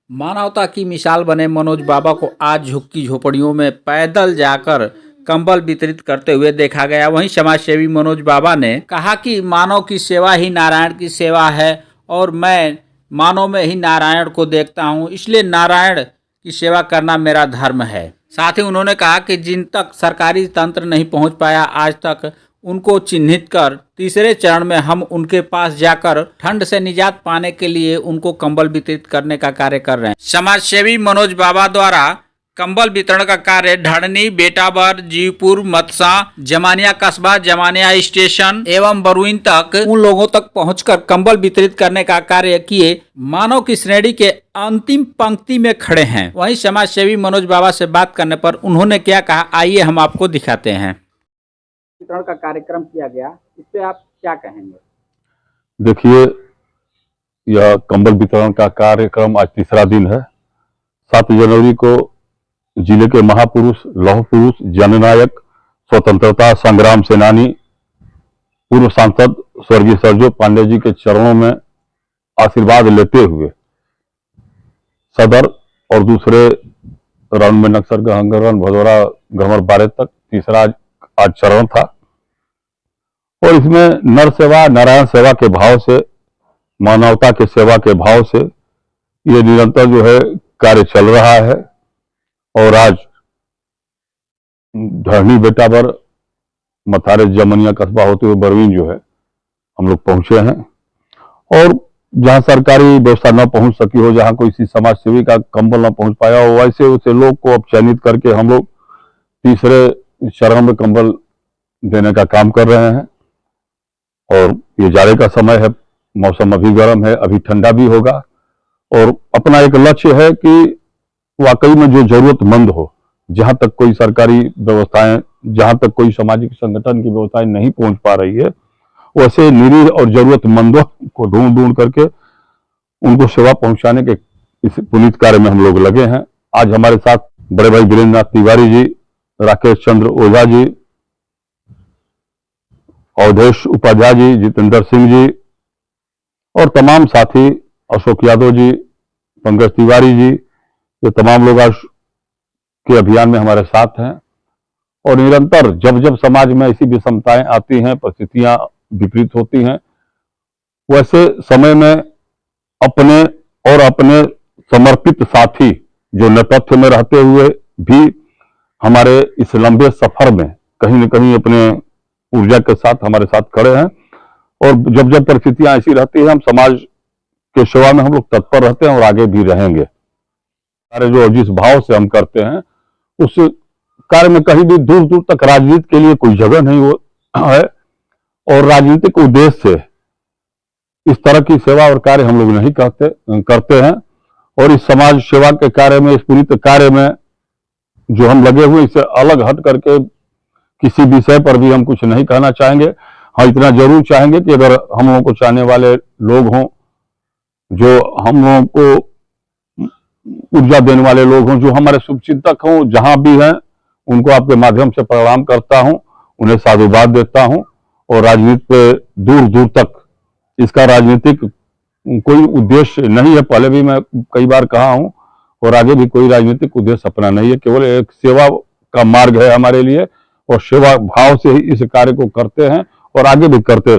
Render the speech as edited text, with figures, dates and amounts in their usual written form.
मानवता की मिसाल बने मनोज बाबा को आज झुग्गी झोपड़ियों में पैदल जाकर कंबल वितरित करते हुए देखा गया। वहीं समाजसेवी मनोज बाबा ने कहा कि मानव की सेवा ही नारायण की सेवा है और मैं मानव में ही नारायण को देखता हूं, इसलिए नारायण की सेवा करना मेरा धर्म है। साथ ही उन्होंने कहा कि जिन तक सरकारी तंत्र नहीं पहुंच पाया आज तक, उनको चिन्हित कर तीसरे चरण में हम उनके पास जाकर ठंड से निजात पाने के लिए उनको कंबल वितरित करने का कार्य कर रहे हैं। समाजसेवी मनोज बाबा द्वारा कंबल वितरण का कार्य ढड़नी, बेटाबर, जीवपुर, मतसा, जमानिया कस्बा, जमानिया स्टेशन एवं बरुइन तक उन लोगों तक पहुंचकर कंबल वितरित करने का कार्य किए मानव की श्रेणी के अंतिम पंक्ति में खड़े हैं। वहीं समाजसेवी मनोज बाबा से बात करने पर उन्होंने क्या कहा, आइए हम आपको दिखाते हैं। वितरण का कार्यक्रम किया गया, इस पे आप क्या कहेंगे? देखिए, यह कंबल वितरण का कार्यक्रम आज तीसरा दिन है। 7 जनवरी को जिले के महापुरुष, लौह पुरुष, जननायक, स्वतंत्रता संग्राम सेनानी, पूर्व सांसद स्वर्गीय सरजू पांडे जी के चरणों में आशीर्वाद लेते हुए सदर और दूसरे राउंड में नक्सर गहंगरन, भदौरा, गमर बारे तक तीसरा आज चरण था। और इसमें नर सेवा नारायण सेवा के भाव से, मानवता के सेवा के भाव से ये निरंतर जो है कार्य चल रहा है। और आज ढड़नी, बेटाबर, मथारे, जमनिया कस्बा होते हुए बरवीन जो है हम लोग पहुंचे हैं। और जहां सरकारी व्यवस्था न पहुंच सकी हो, जहां कोई समाज सेवी का कंबल न पहुंच पाया हो, वैसे उसे लोग को अब चयनित करके हम लोग तीसरे चरण में कंबल देने का काम कर रहे हैं। और ये जाड़े का समय है, मौसम अभी गर्म है, अभी ठंडा भी होगा। और अपना एक लक्ष्य है कि वाकई में जो जरूरतमंद हो, जहां तक कोई सरकारी व्यवस्थाएं, जहां तक कोई सामाजिक संगठन की व्यवस्थाएं नहीं पहुंच पा रही है, वैसे निरीह और जरूरतमंदों को ढूंढ ढूंढ करके उनको सेवा पहुंचाने के इस पुनीत कार्य में हम लोग लगे हैं। आज हमारे साथ बड़े भाई वीरेंद्र नाथ तिवारी जी, राकेश चंद्र ओझा जी, अवधेश उपाध्याय जी, जितेंद्र सिंह जी और तमाम साथी, अशोक यादव जी, पंकज तिवारी जी, ये तमाम लोग आज के अभियान में हमारे साथ हैं। और निरंतर जब जब समाज में ऐसी विषमताएं आती हैं, परिस्थितियां विपरीत होती हैं, वैसे समय में अपने और अपने समर्पित साथी जो नेपथ्य में रहते हुए भी हमारे इस लंबे सफर में कहीं न कहीं अपने ऊर्जा के साथ हमारे साथ खड़े हैं। और जब जब परिस्थितियां ऐसी रहती है, हम समाज के सेवा में हम लोग तत्पर रहते हैं और आगे भी रहेंगे। कार्य जो जिस भाव से हम करते हैं, उस कार्य में कहीं भी दूर दूर तक राजनीति के लिए कोई जगह नहीं है। और राजनीतिक उद्देश्य से इस तरह की सेवा और कार्य हम लोग नहीं करते हैं। और इस समाज सेवा के कार्य में, इस पुनीत कार्य में जो हम लगे हुए, इससे अलग हट करके किसी विषय पर भी हम कुछ नहीं कहना चाहेंगे। हाँ, इतना जरूर चाहेंगे कि अगर हम लोगों को चाहने वाले लोग हों, जो हम लोगों को ऊर्जा देने वाले लोग हों, जो हमारे शुभचिंतक हों, जहां भी हैं, उनको आपके माध्यम से प्रणाम करता हूं, उन्हें साधुवाद देता हूं। और राजनीति पे दूर दूर तक इसका राजनीतिक कोई उद्देश्य नहीं है। पहले भी मैं कई बार कहा हूं और आगे भी कोई राजनीतिक उद्देश्य अपना नहीं है। केवल एक सेवा का मार्ग है हमारे लिए और सेवा भाव से ही इस कार्य को करते हैं और आगे भी करते रहे।